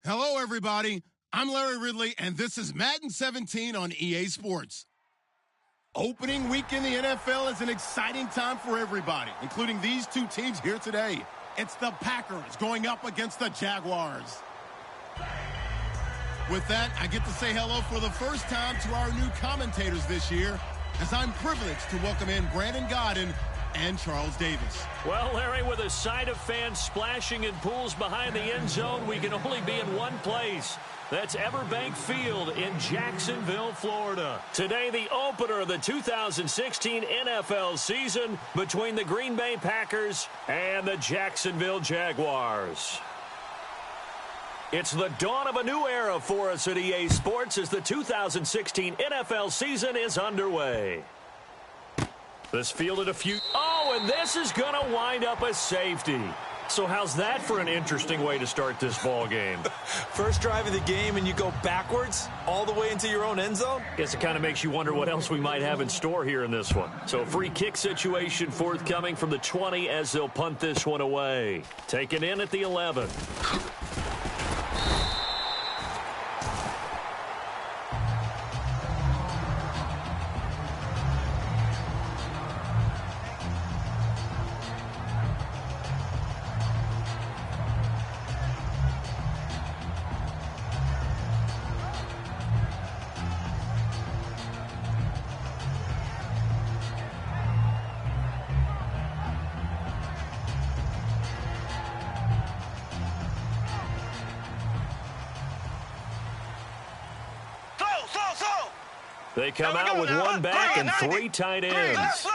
Hello, everybody. I'm Larry Ridley, and this is Madden 17 on EA Sports. Opening week in the NFL is an exciting time for everybody, including these two teams here today. It's the Packers going up against the Jaguars. With that, I get to say hello for the first time to our new commentators this year, as I'm privileged to welcome in Brandon Godden and Charles Davis. Well, Larry, with a sight of fans splashing in pools behind the end zone, we can only be in one place. That's Everbank Field in Jacksonville, Florida. Today, the opener of the 2016 NFL season between the Green Bay Packers and the Jacksonville Jaguars. It's the dawn of a new era for us at EA Sports as the 2016 NFL season is underway. This fielded a few... Oh, and this is going to wind up a safety. So how's that for an interesting way to start this ball game? First drive of the game and you go backwards all the way into your own end zone? Guess it kind of makes you wonder what else we might have in store here in this one. So a free kick situation forthcoming from the 20 as they'll punt this one away. Taken in at the 11. They come out with one back and three tight ends.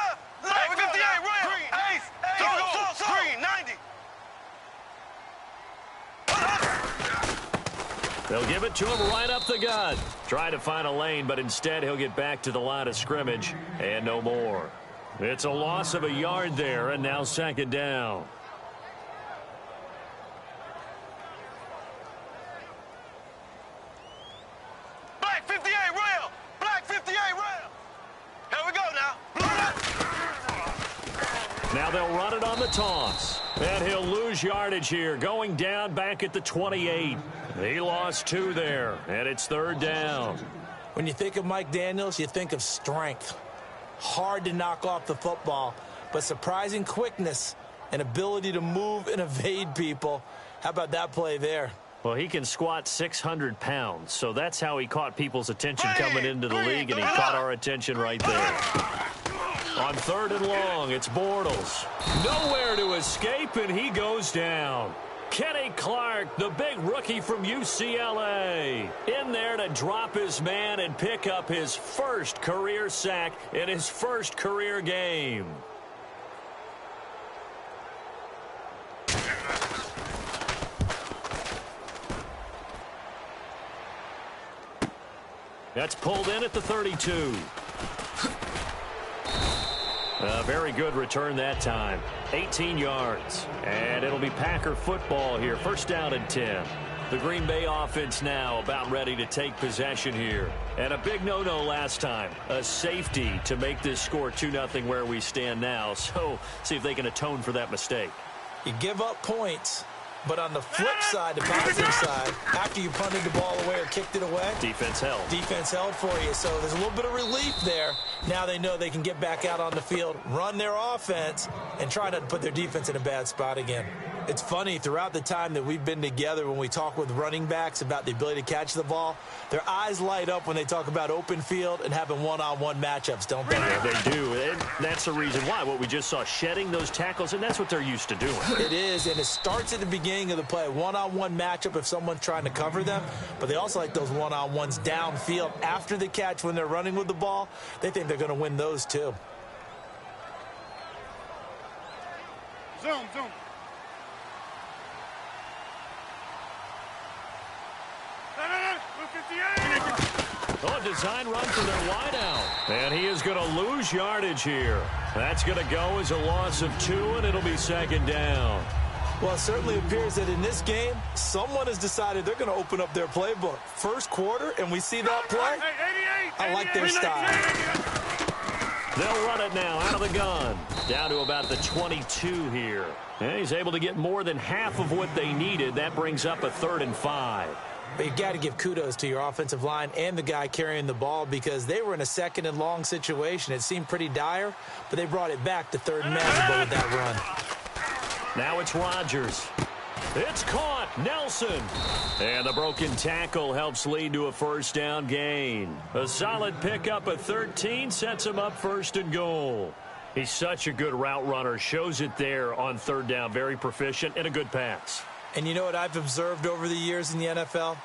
They'll give it to him right up the gut. Try to find a lane, but instead he'll get back to the line of scrimmage and no more. It's a loss of a yard there, and now second down. Now they'll run it on the toss. And he'll lose yardage here, going down back at the 28. He lost 2 there, and it's third down. When you think of Mike Daniels, you think of strength. Hard to knock off the football, but surprising quickness and ability to move and evade people. How about that play there? Well, he can squat 600 pounds, so that's how he caught people's attention coming into the league, and he caught our attention right there. On third and long, it's Bortles. Nowhere to escape, and he goes down. Kenny Clark, the big rookie from UCLA, in there to drop his man and pick up his first career sack in his first career game. That's pulled in at the 32. A very good return that time. 18 yards. And it'll be Packer football here. First down and 10. The Green Bay offense now about ready to take possession here. And a big no-no last time. A safety to make this score 2-0 where we stand now. So see if they can atone for that mistake. You give up points, but on the flip side, the positive side, after you punted the ball away or kicked it away, defense held. Defense held for you. So there's a little bit of relief there. Now they know they can get back out on the field, run their offense, and try not to put their defense in a bad spot again. It's funny, throughout the time that we've been together, when we talk with running backs about the ability to catch the ball, their eyes light up when they talk about open field and having one-on-one matchups, don't they? Yeah, they do. And that's the reason why. What we just saw, shedding those tackles, and that's what they're used to doing. It is, and it starts at the beginning of the play. One-on-one matchup if someone's trying to cover them, but they also like those one-on-ones downfield after the catch when they're running with the ball. They think they're going to win those too. Zoom. Oh, design run for their wideout. And he is going to lose yardage here. That's going to go as a loss of 2, and it'll be second down. Well, it certainly appears that in this game, someone has decided they're going to open up their playbook. First quarter, and we see that play. I like their style. They'll run it now out of the gun. Down to about the 22 here. And he's able to get more than half of what they needed. That brings up a 3rd and 5. But you've got to give kudos to your offensive line and the guy carrying the ball because they were in a 2nd and long situation. It seemed pretty dire, but they brought it back to 3rd and manageable with that run. Now it's Rodgers. It's caught. Nelson. And the broken tackle helps lead to a 1st down gain. A solid pickup of 13 sets him up 1st and goal. He's such a good route runner. Shows it there on 3rd down. Very proficient and a good pass. And you know what I've observed over the years in the NFL?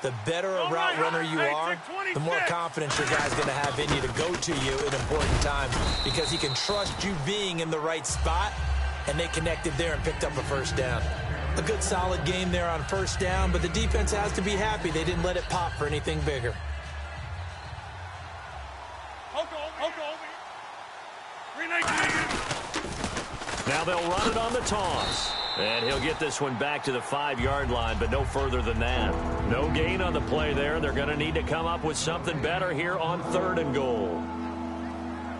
The better a route runner you are, the more confidence your guy's going to have in you to go to you at important times because he can trust you being in the right spot, and they connected there and picked up a 1st down. A good solid game there on 1st down, but the defense has to be happy they didn't let it pop for anything bigger. Now they'll run it on the toss. And he'll get this one back to the 5-yard line, but no further than that. No gain on the play there. They're going to need to come up with something better here on 3rd and goal.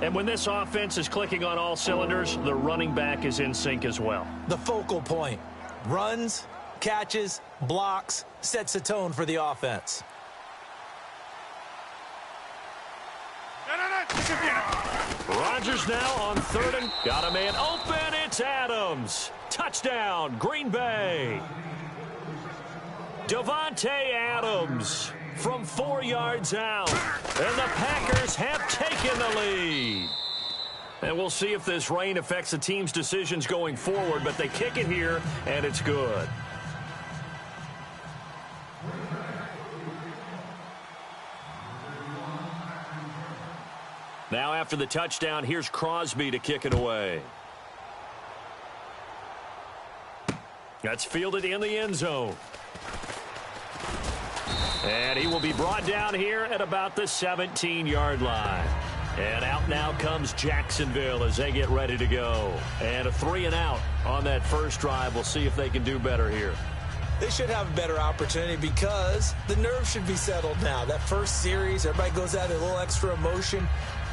And when this offense is clicking on all cylinders, the running back is in sync as well. The focal point. Runs, catches, blocks, sets a tone for the offense. Rodgers now on 3rd and got a man open. It's Adams. Touchdown, Green Bay. Davante Adams from 4 yards out. And the Packers have taken the lead. And we'll see if this rain affects the team's decisions going forward, but they kick it here, and it's good. Now after the touchdown, here's Crosby to kick it away. That's fielded in the end zone. And he will be brought down here at about the 17-yard line. And out now comes Jacksonville as they get ready to go. And a 3-and-out on that first drive. We'll see if they can do better here. They should have a better opportunity because the nerves should be settled now. That first series, everybody goes out with a little extra emotion.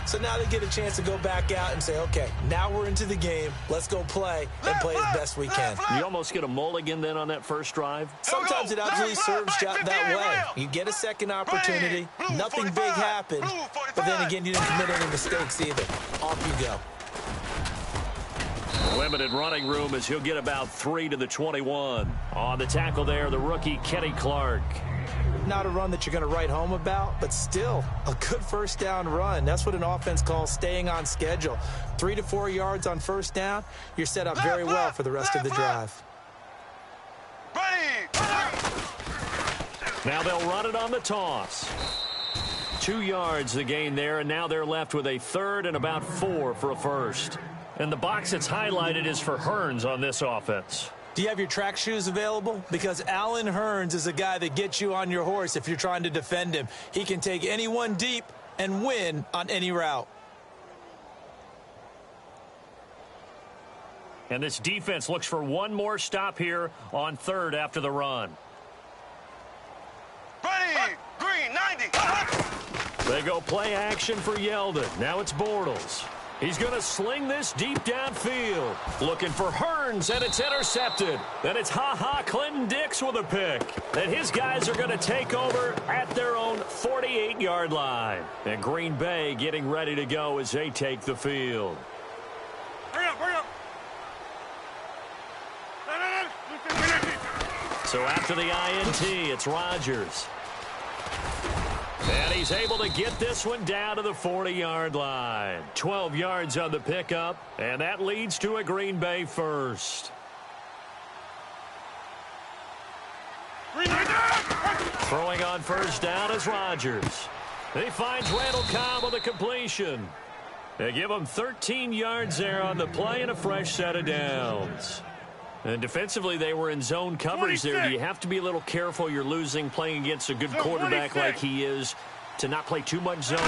So now they get a chance to go back out and say, okay, now we're into the game. Let's go play and play as best we can. You almost get a mulligan then on that first drive? Sometimes it absolutely serves that way. You get a second opportunity. Nothing big happened. But then again, you didn't commit any mistakes either. Off you go. Limited running room as he'll get about 3 to the 21. On the tackle there, the rookie Kenny Clark. Not a run that you're going to write home about, but still a good first down run. That's what an offense calls staying on schedule. 3 to 4 yards on first down, you're set up very well for the rest of the drive. Now they'll run it on the toss. 2 yards the gain there, and now they're left with a 3rd and about 4 for a first. And the box that's highlighted is for Hearns on this offense. Do you have your track shoes available? Because Allen Hearns is a guy that gets you on your horse if you're trying to defend him. He can take anyone deep and win on any route. And this defense looks for one more stop here on 3rd after the run. Ready, green, 90. They go play action for Yeldon. Now it's Bortles. He's going to sling this deep downfield. Looking for Hearns, and it's intercepted. Then it's Clinton Dix with a pick. And his guys are going to take over at their own 48-yard line. And Green Bay getting ready to go as they take the field. Hurry up, hurry up. So after the INT, it's Rodgers. And he's able to get this one down to the 40-yard line. 12 yards on the pickup, and that leads to a Green Bay first. Throwing on first down is Rodgers. He finds Randall Cobb with a completion. They give him 13 yards there on the play and a fresh set of downs. And defensively, they were in zone coverage there. Do you have to be a little careful? You're losing, playing against a good quarterback like he is, to not play too much zone?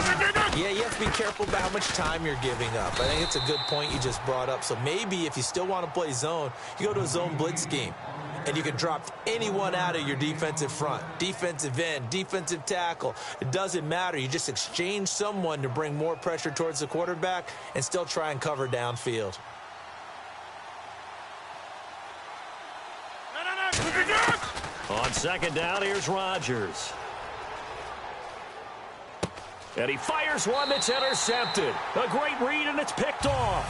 Yeah, you have to be careful about how much time you're giving up. I think it's a good point you just brought up. So maybe if you still want to play zone, you go to a zone blitz scheme. and you can drop anyone out of your defensive front. Defensive end, defensive tackle. It doesn't matter. You just exchange someone to bring more pressure towards the quarterback and still try and cover downfield. On second down, here's Rodgers. And he fires one that's intercepted. A great read, and it's picked off.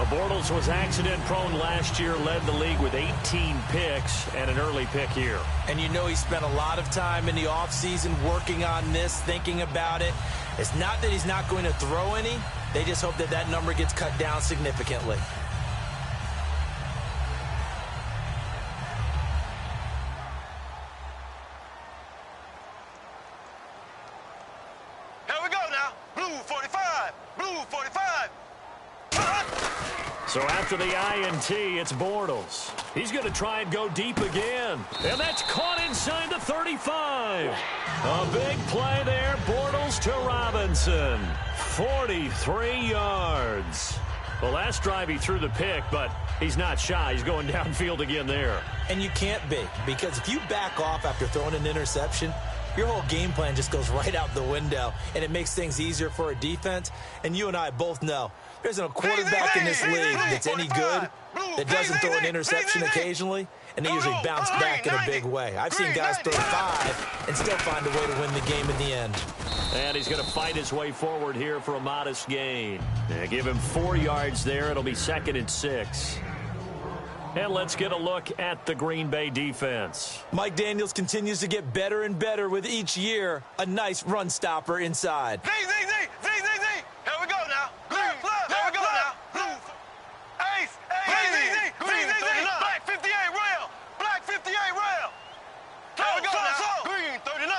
Bortles was accident-prone last year, led the league with 18 picks and an early pick here. And you know he spent a lot of time in the offseason working on this, thinking about it. It's not that he's not going to throw any. They just hope that that number gets cut down significantly. So after the INT, it's Bortles. He's going to try and go deep again. And that's caught inside the 35. A big play there, Bortles to Robinson. 43 yards. Well, last drive he threw the pick, but he's not shy. He's going downfield again there. And you can't be, because if you back off after throwing an interception, your whole game plan just goes right out the window, and it makes things easier for a defense. And you and I both know there's no quarterback in this league that's any good that doesn't throw an interception occasionally, and they usually bounce back in a big way. I've seen guys throw 5 and still find a way to win the game in the end. And he's going to fight his way forward here for a modest gain. Give him 4 yards there. It'll be 2nd and 6. And let's get a look at the Green Bay defense. Mike Daniels continues to get better and better with each year. A nice run stopper inside. Z. Here we go now. Here we go now. Ace. Black 58 rail. Black 58 rail. Here we go now. Green 39.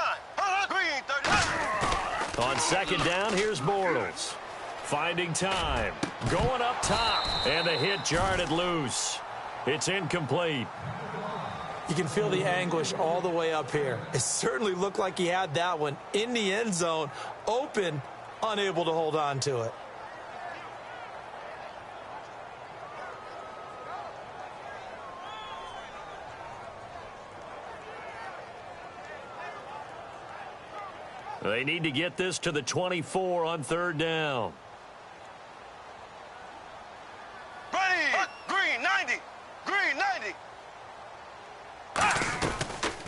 Green 39. On second down, here's Bortles. Finding time. Going up top. And the hit jarred it loose. It's incomplete. You can feel the anguish all the way up here. It certainly looked like he had that one in the end zone, open, unable to hold on to it. They need to get this to the 24 on 3rd down.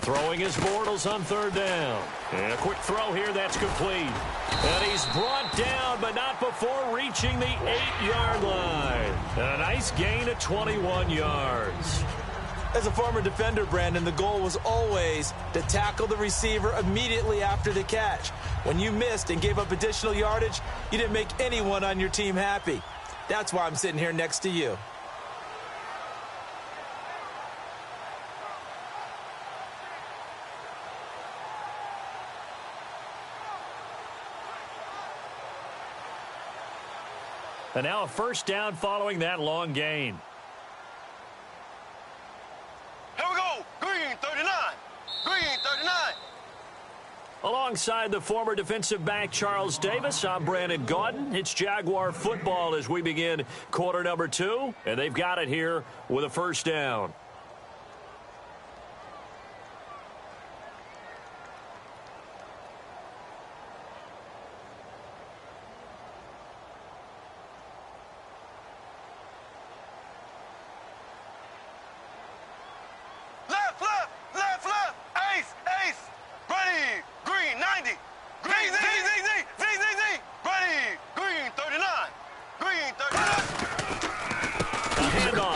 Throwing his Bortles on 3rd down. And a quick throw here, that's complete. And he's brought down, but not before reaching the 8-yard line. A nice gain of 21 yards. As a former defender, Brandon, the goal was always to tackle the receiver immediately after the catch. When you missed and gave up additional yardage, you didn't make anyone on your team happy. That's why I'm sitting here next to you. And now a 1st down following that long gain. Here we go. Green 39. Green 39. Alongside the former defensive back Charles Davis, I'm Brandon Gaudin. It's Jaguar football as we begin quarter number 2. And they've got it here with a 1st down.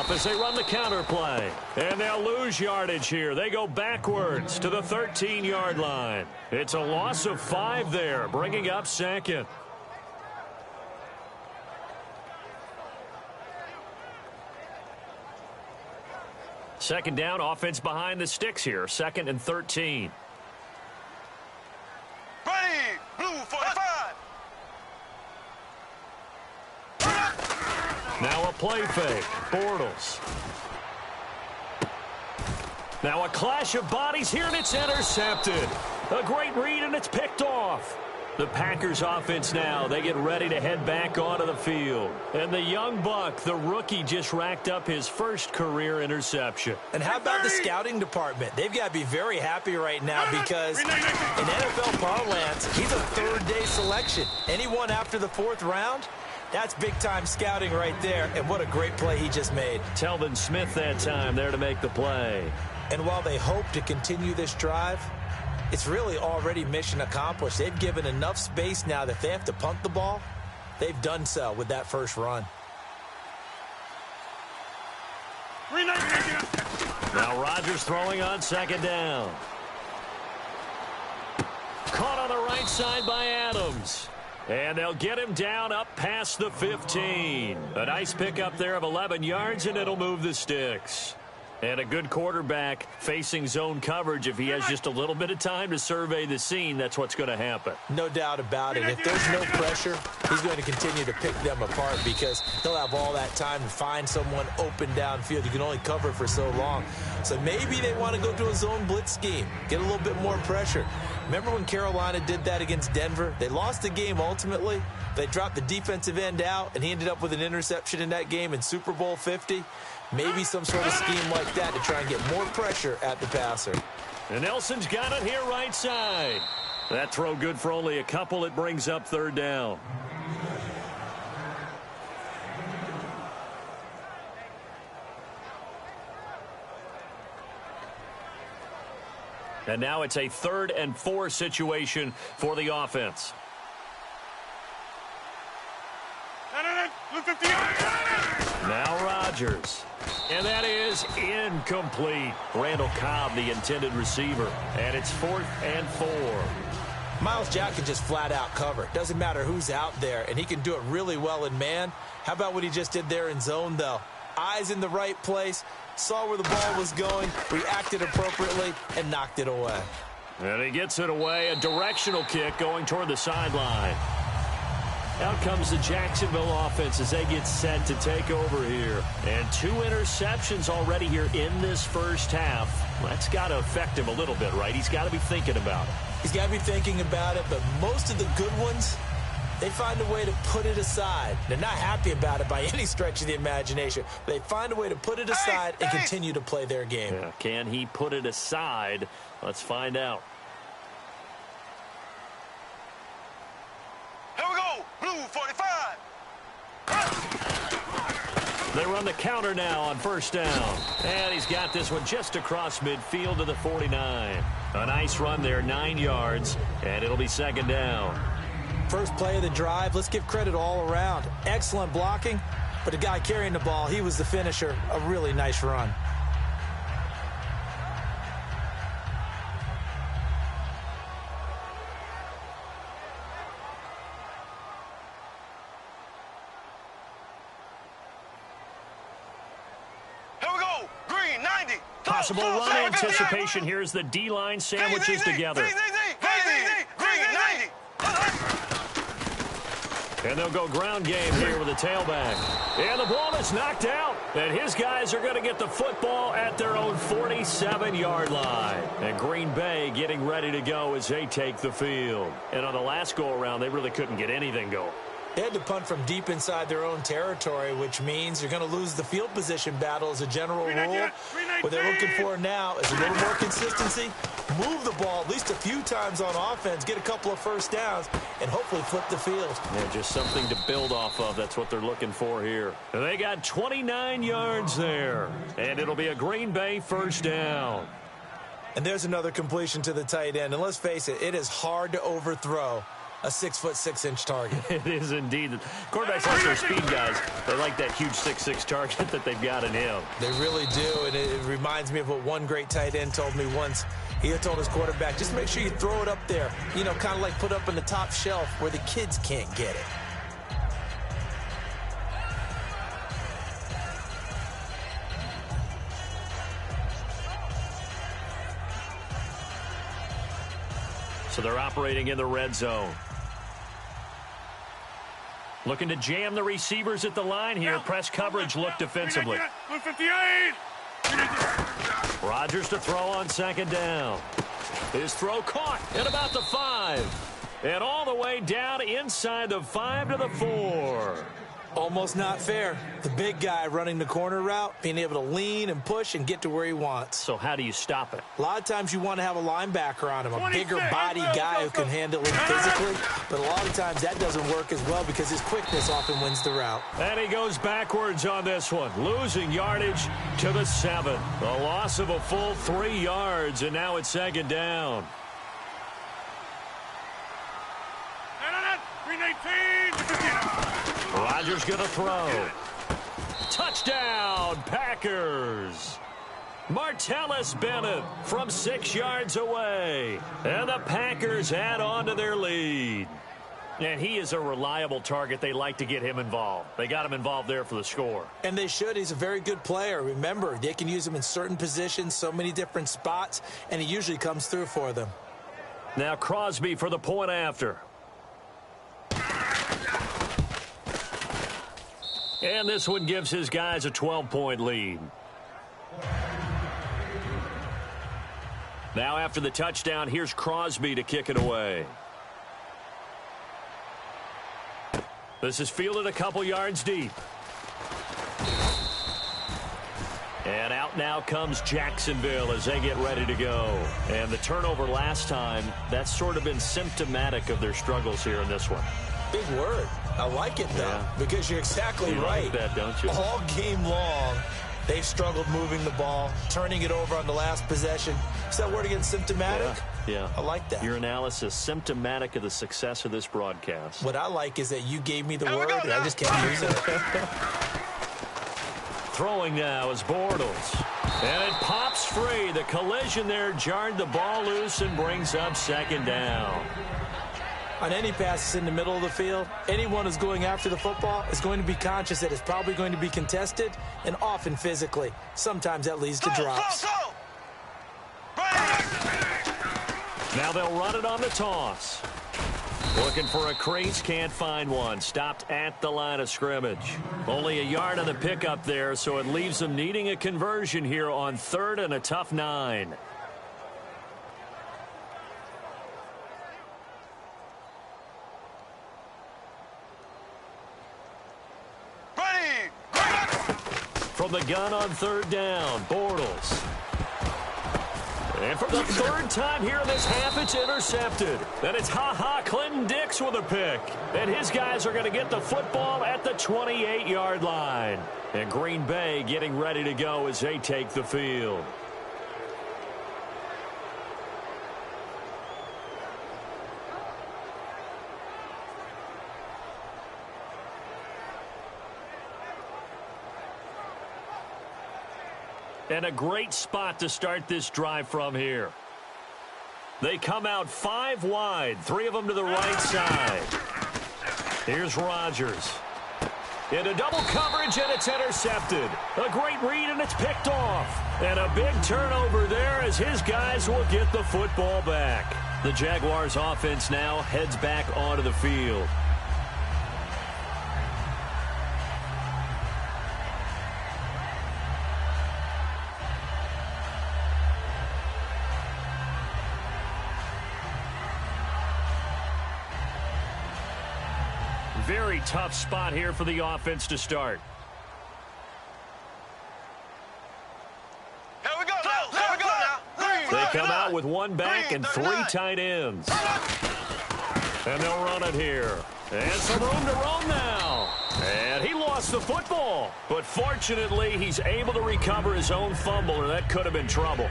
As they run the counter play. And they'll lose yardage here. They go backwards to the 13-yard line. It's a loss of 5 there, bringing up 2nd. Second down, offense behind the sticks here. 2nd and 13. Ready, blue 45. Now a play fake. Bortles. Now a clash of bodies here, and it's intercepted. A great read, and it's picked off. The Packers offense now, they get ready to head back onto the field. And the young buck, the rookie, just racked up his first career interception. And how about the scouting department? They've got to be very happy right now because in NFL parlance, he's a third-day selection. Anyone after the 4th round, that's big-time scouting right there. And what a great play he just made. Telvin Smith that time there to make the play. And while they hope to continue this drive, it's really already mission accomplished. They've given enough space now that if they have to punt the ball, they've done so with that first run. Now Rodgers throwing on 2nd down. Caught on the right side by Adams. And they'll get him down up past the 15. A nice pickup there of 11 yards, and it'll move the sticks. And a good quarterback facing zone coverage. If he has just a little bit of time to survey the scene, that's what's going to happen. No doubt about it. If there's no pressure, he's going to continue to pick them apart because he'll have all that time to find someone open downfield. You can only cover for so long. So maybe they want to go to a zone blitz scheme, get a little bit more pressure. Remember when Carolina did that against Denver? They lost the game ultimately. They dropped the defensive end out, and he ended up with an interception in that game in Super Bowl 50. Maybe some sort of scheme like that to try and get more pressure at the passer. And Nelson's got it here right side. That throw good for only a couple. It brings up 3rd down. And now it's a 3rd and 4 situation for the offense. Now Rodgers. And that is incomplete. Randall Cobb, the intended receiver. And it's 4th and 4. Myles Jack can just flat out cover. Doesn't matter who's out there, and he can do it really well in man. How about what he just did there in zone, though? Eyes in the right place, saw where the ball was going, reacted appropriately, and knocked it away. And he gets it away. A directional kick going toward the sideline. Out comes the Jacksonville offense as they get set to take over here. And 2 interceptions already here in this first half. That's got to affect him a little bit, right? He's got to be thinking about it. He's got to be thinking about it, but most of the good ones, they find a way to put it aside. They're not happy about it by any stretch of the imagination. They find a way to put it aside and continue to play their game. Yeah, can he put it aside? Let's find out. Here we go. Blue 45. They run the counter now on 1st down. And he's got this one just across midfield to the 49. A nice run there, 9 yards, and it'll be 2nd down. First play of the drive, let's give credit all around. Excellent blocking, but the guy carrying the ball, he was the finisher. A really nice run. Possible run anticipation. Here's the D-line sandwiches together. And they'll go ground game here with a tailback. And the ball is knocked out. And his guys are going to get the football at their own 47-yard line. And Green Bay getting ready to go as they take the field. And on the last go-around, they really couldn't get anything going. They had to punt from deep inside their own territory, which means you're going to lose the field position battle as a general rule. What they're looking for now is a little more consistency, move the ball at least a few times on offense, get a couple of first downs, and hopefully flip the field. Yeah, just something to build off of. That's what they're looking for here. And they got 29 yards there, and it'll be a Green Bay 1st down. And there's another completion to the tight end. And let's face it, it is hard to overthrow a 6'6" target. It is indeed. Quarterbacks like their speed guys. They like that huge 6'6" target that they've got in him. They really do, and it reminds me of what one great tight end told me once. He had told his quarterback, just make sure you throw it up there, you know, kind of like put up on the top shelf where the kids can't get it. So they're operating in the red zone. Looking to jam the receivers at the line here. Press coverage look defensively. Rodgers to throw on 2nd down. His throw caught at about the 5. And all the way down inside the 5 to the 4. Almost not fair. The big guy running the corner route, being able to lean and push and get to where he wants. So how do you stop it? A lot of times you want to have a linebacker on him, a bigger body guy who can handle it physically. But a lot of times that doesn't work as well because his quickness often wins the route. And he goes backwards on this one, losing yardage to the 7. A loss of a full 3 yards, and now it's second down. Rodgers going to throw. Touchdown, Packers. Martellus Bennett from 6 yards away. And the Packers add on to their lead. And he is a reliable target. They like to get him involved. They got him involved there for the score. And they should. He's a very good player. Remember, they can use him in certain positions, so many different spots, and he usually comes through for them. Now Crosby for the point after. And this one gives his guys a 12-point lead. Now after the touchdown, here's Crosby to kick it away. This is fielded a couple yards deep. And out now comes Jacksonville as they get ready to go. And the turnover last time, that's sort of been symptomatic of their struggles here in this one. Big word. I like it, though, because you're exactly right. You like that, don't you? All game long, they've struggled moving the ball, turning it over on the last possession. Is that word again, symptomatic? Yeah. I like that. Your analysis, symptomatic of the success of this broadcast. What I like is that you gave me the word, and I just can't use it. Throwing now is Bortles. And it pops free. The collision there jarred the ball loose and brings up second down. On any passes in the middle of the field, anyone who's going after the football is going to be conscious that it's probably going to be contested, and often physically. Sometimes that leads to drops. Now they'll run it on the toss. Looking for a crease, can't find one. Stopped at the line of scrimmage. Only a yard on the pickup there, so it leaves them needing a conversion here on 3rd and a tough 9. From the gun on 3rd down, Bortles. And for the 3rd time here in this half, it's intercepted. And it's Clinton Dix with a pick. And his guys are going to get the football at the 28-yard line. And Green Bay getting ready to go as they take the field. And a great spot to start this drive from here. They come out 5 wide, 3 of them to the right side. Here's Rodgers. Into double coverage, and it's intercepted. A great read, and it's picked off. And a big turnover there as his guys will get the football back. The Jaguars offense now heads back onto the field. Very tough spot here for the offense to start. Here we go now. Here we go now. They come out with 1 back and 3 tight ends. And they'll run it here. And some room to roam now. And he lost the football. But fortunately, he's able to recover his own fumble, or that could have been trouble.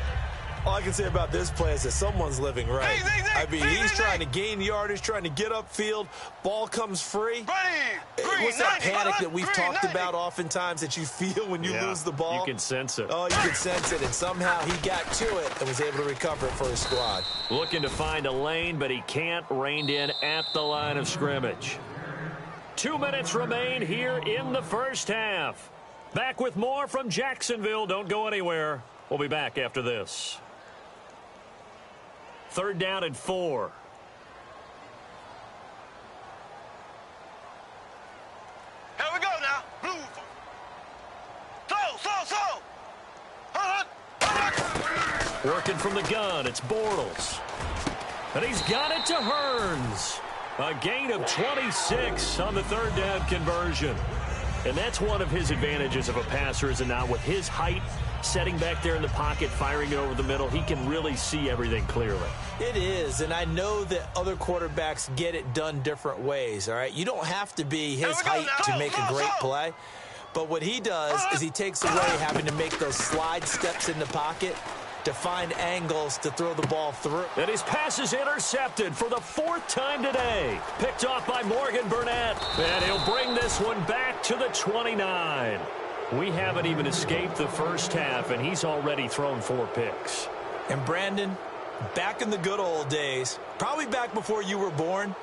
All I can say about this play is that someone's living right. I mean, he's trying to gain yardage, trying to get upfield. Ball comes free. What's that panic that we've talked about oftentimes that you feel when you lose the ball? You can sense it. Oh, you can sense it, and somehow he got to it and was able to recover it for his squad. Looking to find a lane, but he can't. Reined in at the line of scrimmage. 2 minutes remain here in the first half. Back with more from Jacksonville. Don't go anywhere. We'll be back after this. 3rd down and 4. Here we go now. Blue. Slow. Working from the gun, it's Bortles. And he's got it to Hearns. A gain of 26 on the third down conversion. And that's one of his advantages of a passer, is it not? With his height, setting back there in the pocket, firing it over the middle, he can really see everything clearly. It is, and I know that other quarterbacks get it done different ways, all right? You don't have to be his height to make a great play. But what he does is he takes away having to make those slide steps in the pocket to find angles to throw the ball through. And his pass is intercepted for the fourth time today. Picked off by Morgan Burnett. And he'll bring this one back to the 29. We haven't even escaped the first half, and he's already thrown 4 picks. And Brandon, back in the good old days, probably back before you were born,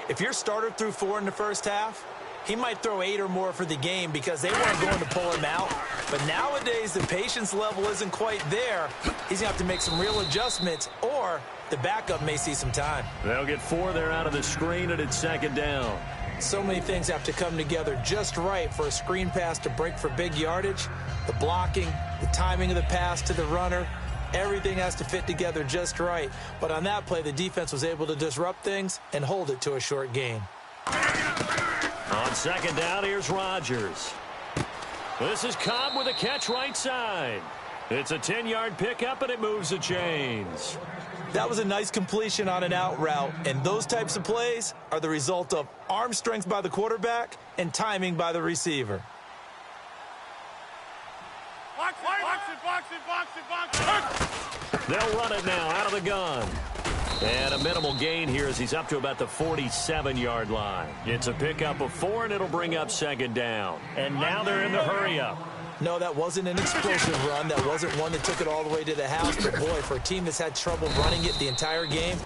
if your starter threw 4 in the first half, he might throw 8 or more for the game because they weren't going to pull him out. But nowadays, the patience level isn't quite there. He's going to have to make some real adjustments, or the backup may see some time. They'll get 4 there out of the screen, and it's second down. So many things have to come together just right for a screen pass to break for big yardage. The blocking, the timing of the pass to the runner, everything has to fit together just right. But on that play, the defense was able to disrupt things and hold it to a short gain. On second down, here's Rodgers. This is Cobb with a catch right side. It's a 10-yard pickup, and it moves the chains. That was a nice completion on an out route, and those types of plays are the result of arm strength by the quarterback and timing by the receiver. They'll run it now out of the gun. And a minimal gain here as he's up to about the 47-yard line. It's a pickup of 4, and it'll bring up second down. And now they're in the hurry-up. No, that wasn't an explosive run. That wasn't one that took it all the way to the house. But, boy, for a team that's had trouble running it the entire game.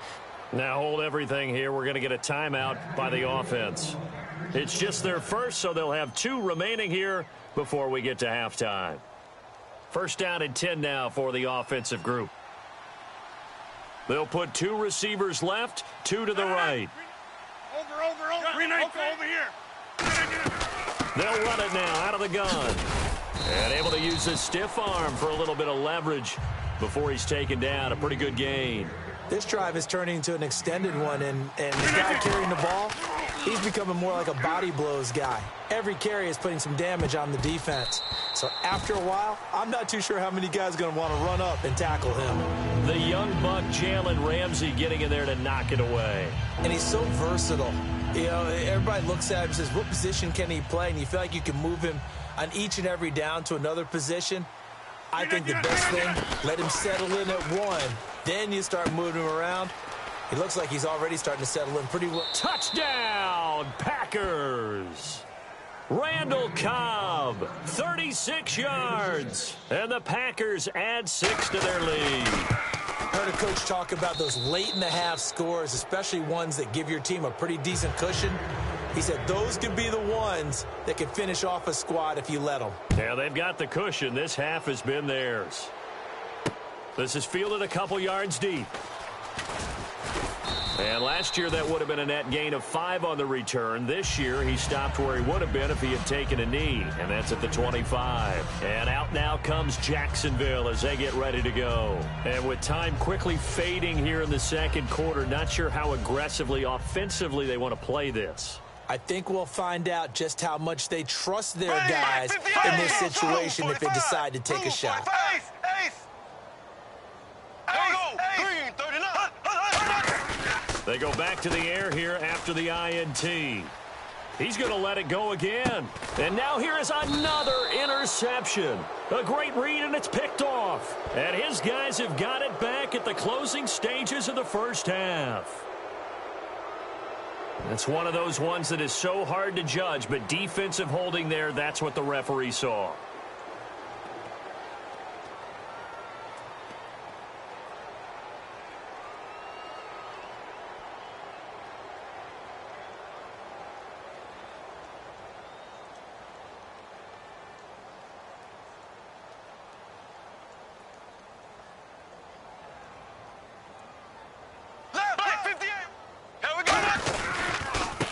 Now hold everything here. We're going to get a timeout by the offense. It's just their first, so they'll have 2 remaining here before we get to halftime. First down and 10 now for the offensive group. They'll put 2 receivers left, 2 to the right. Over here. They'll run it now out of the gun. And able to use his stiff arm for a little bit of leverage before he's taken down. A pretty good gain. This drive is turning into an extended one, and the guy carrying the ball, he's becoming more like a body blows guy. Every carry is putting some damage on the defense. So after a while, I'm not too sure how many guys are going to want to run up and tackle him. The young buck Jalen Ramsey getting in there to knock it away. And he's so versatile. You know, everybody looks at him and says, what position can he play? And you feel like you can move him on each and every down to another position. I think the best thing, let him settle in at 1. Then you start moving him around. He looks like he's already starting to settle in pretty well. Touchdown, Packers! Randall Cobb, 36 yards. And the Packers add 6 to their lead. Heard a coach talk about those late-in-the-half scores, especially ones that give your team a pretty decent cushion. He said those could be the ones that can finish off a squad if you let them. Yeah, they've got the cushion. This half has been theirs. This is fielded a couple yards deep. And last year that would have been a net gain of 5 on the return. This year he stopped where he would have been if he had taken a knee, and that's at the 25. And out now comes Jacksonville as they get ready to go. And with time quickly fading here in the second quarter, not sure how aggressively, offensively they want to play this. I think we'll find out just how much they trust their guys in this situation if they decide to take a shot. They go back to the air here after the INT. He's going to let it go again. And now here is another interception. A great read, and it's picked off. And his guys have got it back at the closing stages of the first half. That's one of those ones that is so hard to judge, but defensive holding there, that's what the referee saw.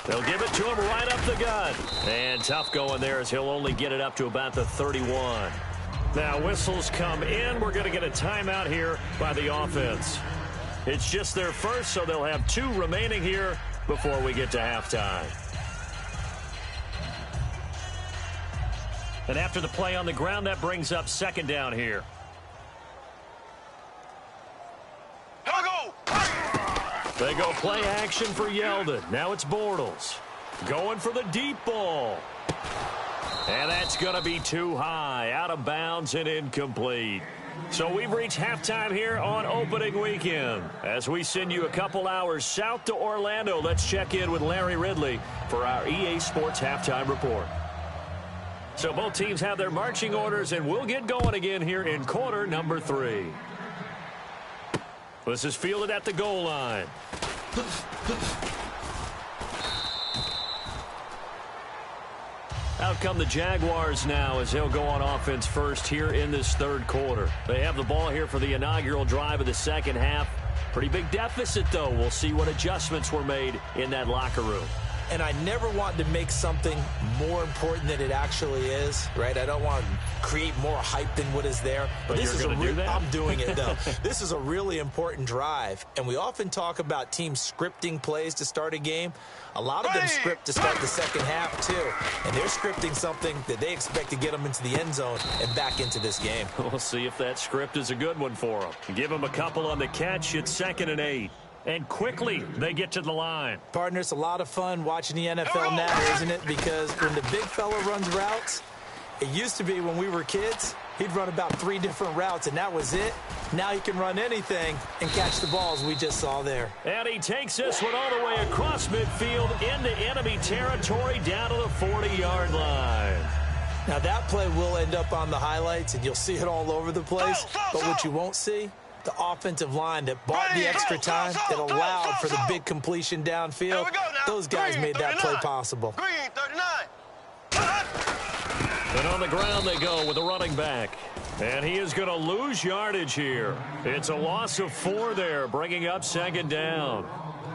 They'll give it to him right up the gut. And tough going there as he'll only get it up to about the 31. Now whistles come in. We're going to get a timeout here by the offense. It's just their first, so they'll have 2 remaining here before we get to halftime. And after the play on the ground, that brings up second down here. They go play action for Yeldon. Now it's Bortles. Going for the deep ball. And that's going to be too high. Out of bounds and incomplete. So we've reached halftime here on opening weekend. As we send you a couple hours south to Orlando, let's check in with Larry Ridley for our EA Sports Halftime Report. So both teams have their marching orders, and we'll get going again here in quarter number 3. This is fielded at the goal line. Out come the Jaguars now as they'll go on offense first here in this third quarter. They have the ball here for the inaugural drive of the second half. Pretty big deficit, though. We'll see what adjustments were made in that locker room. And I never want to make something more important than it actually is, right? I don't want to create more hype than what is there. But this is do that? I'm doing it, though. This is a really important drive. And we often talk about teams scripting plays to start a game. A lot of them script to start the second half, too. And they're scripting something that they expect to get them into the end zone and back into this game. We'll see if that script is a good one for them. Give them a couple on the catch. It's 2nd and 8. And quickly, they get to the line. Partner, it's a lot of fun watching the NFL now, isn't it? Because when the big fella runs routes, it used to be when we were kids, he'd run about 3 different routes, and that was it. Now he can run anything and catch the balls we just saw there. And he takes this one all the way across midfield into enemy territory down to the 40-yard line. Now, that play will end up on the highlights, and you'll see it all over the place. But what you won't see, the offensive line that bought the extra time, that allowed for the big completion downfield, those guys made that play possible. And on the ground they go with the running back. And he is going to lose yardage here. It's a loss of 4 there, bringing up second down.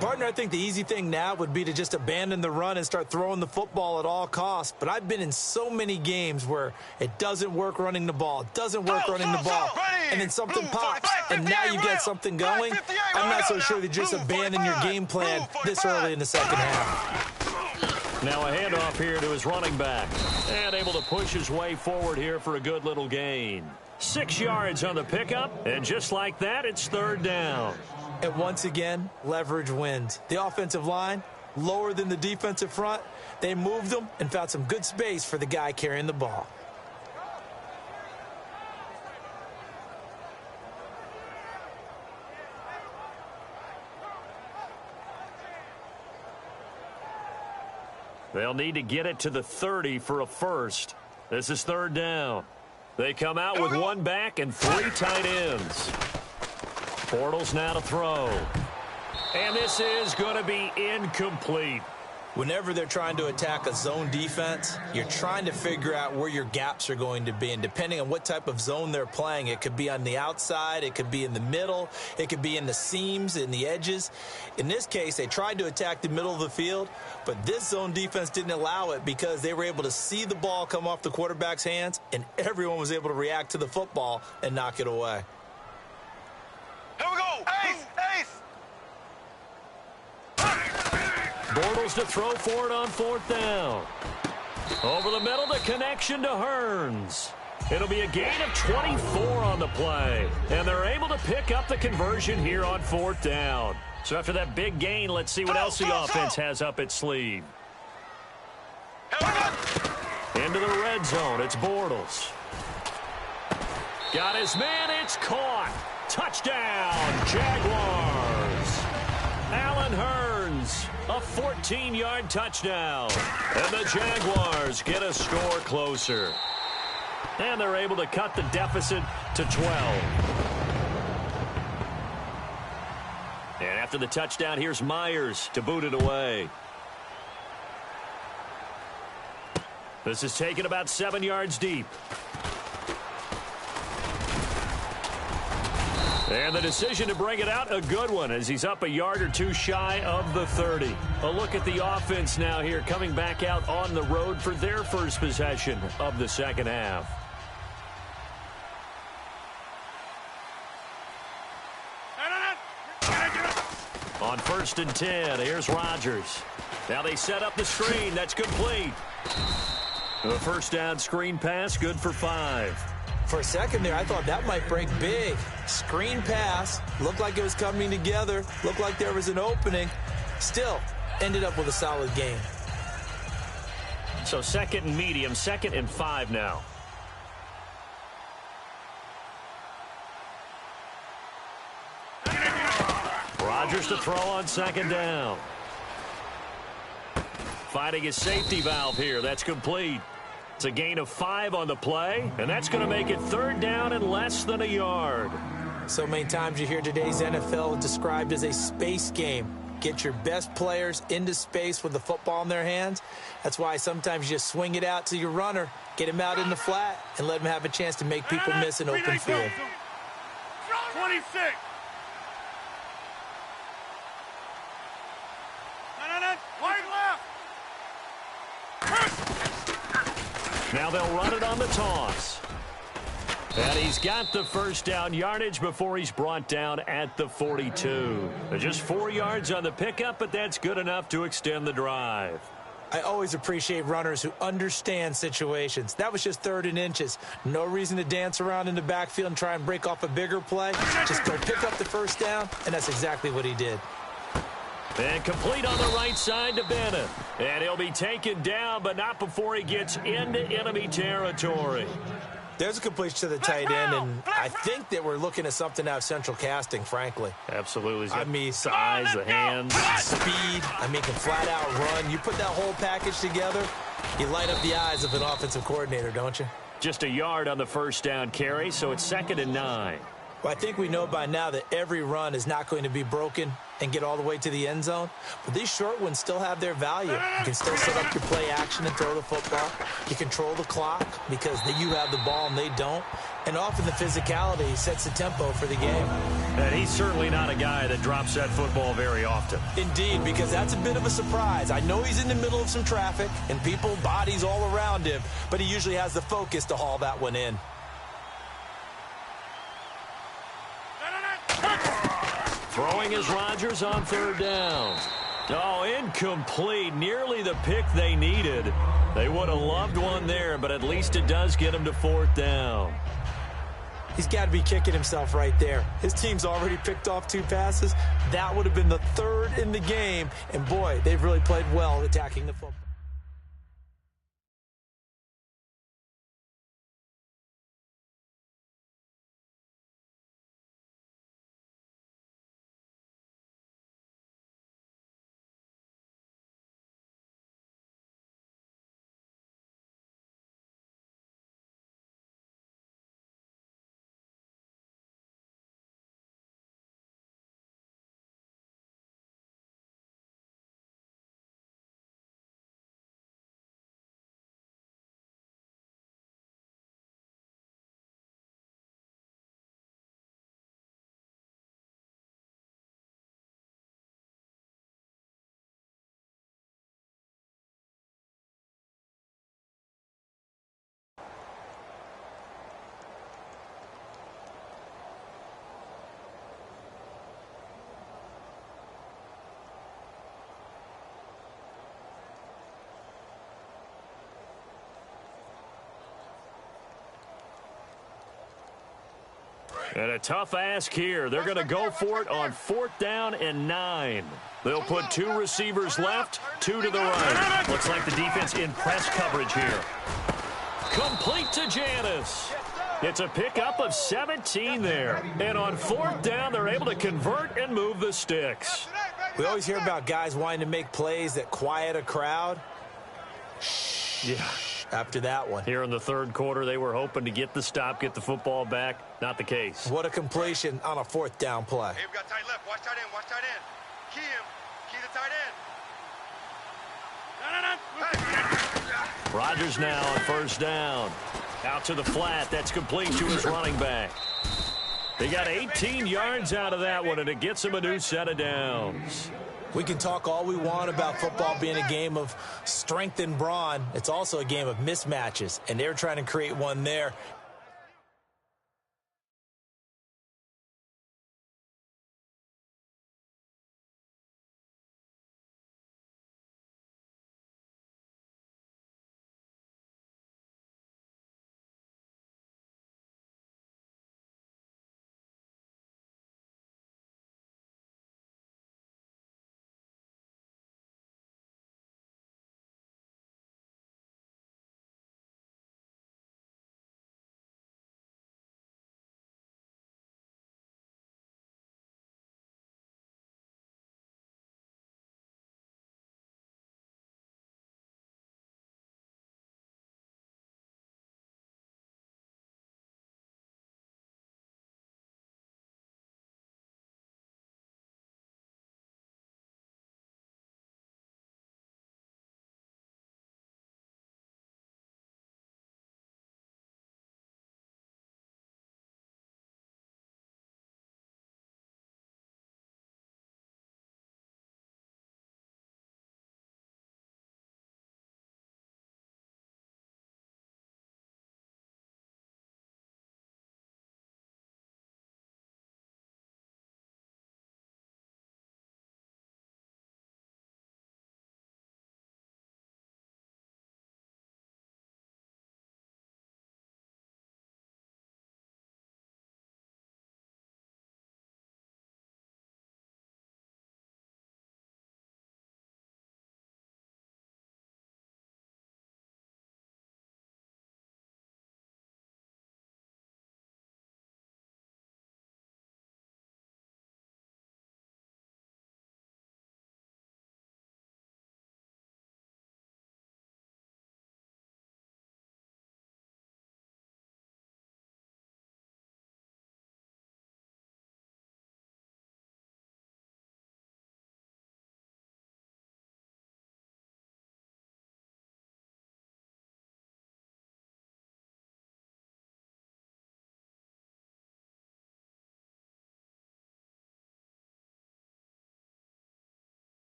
Partner, I think the easy thing now would be to just abandon the run and start throwing the football at all costs. But I've been in so many games where it doesn't work running the ball, and then something pops, and now you get something going. I'm not so sure that just abandon your game plan this early in the second half. Now a handoff here to his running back. And able to push his way forward here for a good little gain. 6 yards on the pickup, and just like that, it's 3rd down. And once again, leverage wins. The offensive line, lower than the defensive front. They moved them and found some good space for the guy carrying the ball. They'll need to get it to the 30 for a first. This is 3rd down. They come out with 1 back and 3 tight ends. Bortles now to throw. And this is going to be incomplete. Whenever they're trying to attack a zone defense, you're trying to figure out where your gaps are going to be. And depending on what type of zone they're playing, it could be on the outside, it could be in the middle, it could be in the seams, in the edges. In this case, they tried to attack the middle of the field, but this zone defense didn't allow it because they were able to see the ball come off the quarterback's hands, and everyone was able to react to the football and knock it away. Here we go. Ace, ace. Bortles to throw for it on 4th down. Over the middle, the connection to Hearns. It'll be a gain of 24 on the play. And they're able to pick up the conversion here on 4th down. So after that big gain, let's see what else the offense has up its sleeve. Into the red zone, it's Bortles. Got his man, it's caught. Touchdown, Jaguars. Allen Hearns, a 14-yard touchdown. And the Jaguars get a score closer. And they're able to cut the deficit to 12. And after the touchdown, here's Myers to boot it away. This is taken about 7 yards deep. And the decision to bring it out, a good one, as he's up a yard or 2 shy of the 30. A look at the offense now here, coming back out on the road for their first possession of the second half. On 1st and 10, here's Rodgers. Now they set up the screen. That's complete. The first down screen pass, good for 5. For a second there, I thought that might break big. Screen pass, looked like it was coming together, looked like there was an opening. Still, ended up with a solid gain. So 2nd and medium, 2nd and 5 now. Rodgers to throw on 2nd down. Finding his safety valve here. That's complete. It's a gain of 5 on the play, and that's going to make it 3rd down and less than a yard. So many times you hear today's NFL described as a space game. Get your best players into space with the football in their hands. That's why sometimes you just swing it out to your runner, get him out in the flat, and let him have a chance to make people miss an open field. 26. Wide left. Now they'll run it on the toss. And he's got the first down yardage before he's brought down at the 42. Just 4 yards on the pickup, but that's good enough to extend the drive. I always appreciate runners who understand situations. That was just 3rd and inches. No reason to dance around in the backfield and try and break off a bigger play. Just go pick up the first down, and that's exactly what he did. And complete on the right side to Bennett. And he'll be taken down, but not before he gets into enemy territory. There's a completion to the tight end, and I think that we're looking at something out of central casting, frankly. Absolutely. I mean, size, the hands, speed. I mean, can flat out run. You put that whole package together, you light up the eyes of an offensive coordinator, don't you? Just a yard on the first down carry, so it's 2nd and 9. Well, I think we know by now that every run is not going to be broken and get all the way to the end zone. But these short ones still have their value. You can still set up your play action and throw the football. You control the clock because you have the ball and they don't. And often the physicality sets the tempo for the game. And he's certainly not a guy that drops that football very often. Indeed, because that's a bit of a surprise. I know he's in the middle of some traffic and people, bodies all around him, but he usually has the focus to haul that one in. Throwing is Rodgers on 3rd down. Oh, incomplete. Nearly the pick they needed. They would have loved one there, but at least it does get him to 4th down. He's got to be kicking himself right there. His team's already picked off 2 passes. That would have been the 3rd in the game. And, boy, they've really played well attacking the football. And a tough ask here. They're going to go for it on 4th down and 9. They'll put 2 receivers left, 2 to the right. Looks like the defense in press coverage here. Complete to Janis. It's a pickup of 17 there. And on 4th down, they're able to convert and move the sticks. We always hear about guys wanting to make plays that quiet a crowd. Yeah. After that one. Here in the 3rd quarter, they were hoping to get the stop, get the football back. Not the case. What a completion on a 4th down play. Hey, we got tight left. Watch tight end. Watch tight end. Key him. Key the tight end. Rodgers now on 1st down. Out to the flat. That's complete to his running back. They got 18 yards out of that one, and it gets him a new set of downs. We can talk all we want about football being a game of strength and brawn. It's also a game of mismatches, and they're trying to create one there.